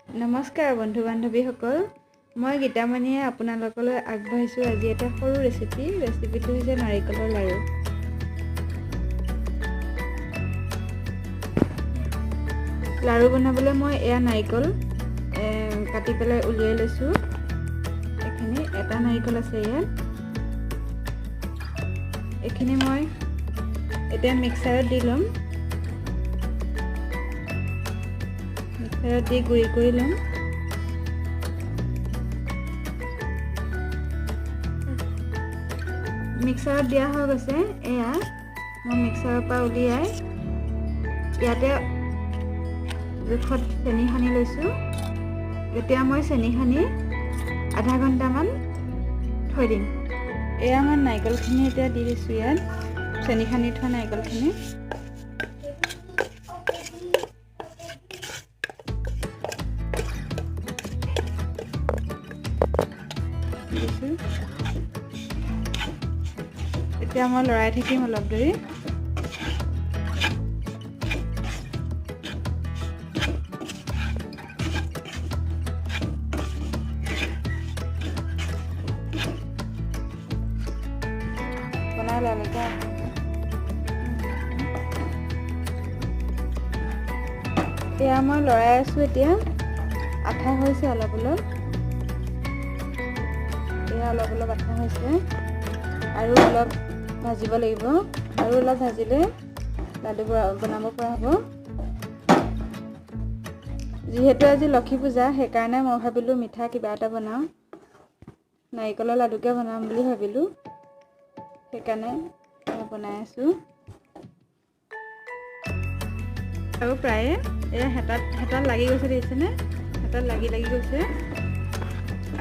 নমস্কাৰ বন্ধু বান্ধৱীসকল, মই গীতামণিয়ে আপোনালোকলৈ আগবাঢ়িছোঁ আজি এটা সৰু ৰেচিপিটো হৈছে নাৰিকলৰ লাড়ু। লাড়ু বনাবলৈ মই এয়া নাৰিকল কাটি পেলাই উলিয়াই লৈছোঁ। এইখিনি এটা নাৰিকল আছে ইয়াত। এইখিনি মই এতিয়া মিক্সাৰত দি ল'ম। মিক্সাৰত দি গুড়ি কৰি ল'ম। মিক্সাৰত দিয়া হৈ গৈছে। এয়া মই মিক্সাৰৰ পৰা উলিয়াই ইয়াতে জোখত চেনি সানি লৈছোঁ। এতিয়া মই চেনি সানি আধা ঘণ্টামান থৈ দিম। এয়া মই নাৰিকলখিনি এতিয়া দি দিছোঁ ইয়াত, চেনি সানি থোৱা নাৰিকলখিনি। এতিয়া মই লৰাই থাকিম অলপ দেৰি। বনাই ল'লে এয়া মই লৰাই আছোঁ। এতিয়া আঠা হৈছে অলপ অলপ। এয়া অলপ অলপ আঠা হৈছে, আৰু অলপ ভাজিব লাগিব। আৰু অলপ ভাজিলে লাডু বনাব পৰা হ'ব। যিহেতু আজি লক্ষী পূজা, সেইকাৰণে মই ভাবিলোঁ মিঠা কিবা এটা বনাওঁ। নাৰিকলৰ লাডুকে বনাম বুলি ভাবিলোঁ, সেইকাৰণে মই বনাই আছোঁ। আৰু প্ৰায়ে এয়া হেতাত লাগি গৈছে, দেখিছেনে? হেতাত লাগি গৈছে।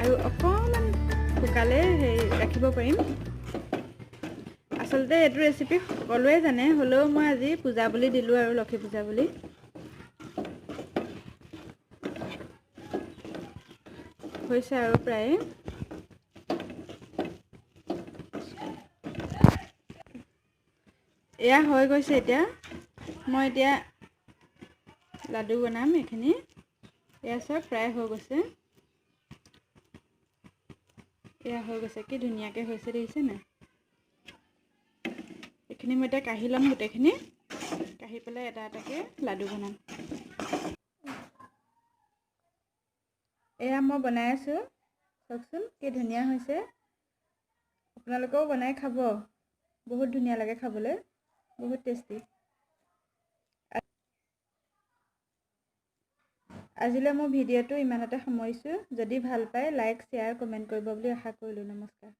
আৰু অকণমান শুকালে ৰাখিব পাৰিম। আচলতে এইটো ৰেচিপি সকলোৱে জানে, হ'লেও মই আজি পূজা বুলি দিলোঁ, আৰু লক্ষী পূজা বুলি। হৈছে আৰু প্ৰায় এয়া হৈ গৈছে। এতিয়া মই লাডু বনাম। এইখিনি এয়া চব প্ৰায় হৈ গৈছে। এয়া হৈ গৈছে, কি ধুনীয়াকৈ হৈছে, দেখিছে নাই? এইখিনি মই এতিয়া কাঢ়ি ল'ম। গোটেইখিনি কাঢ়ি পেলাই এটা এটাকৈ লাডু বনাম। এয়া মই বনাই আছোঁ, চাওকচোন কি ধুনীয়া হৈছে। আপোনালোকেও বনাই খাব, বহুত ধুনীয়া লাগে খাবলৈ, বহুত টেষ্টি। আজিলৈ মোৰ ভিডিঅ'টো ইমানতে সামৰিছোঁ। যদি ভাল পায় লাইক, শ্বেয়াৰ, কমেণ্ট কৰিব বুলি আশা কৰিলোঁ। নমস্কাৰ।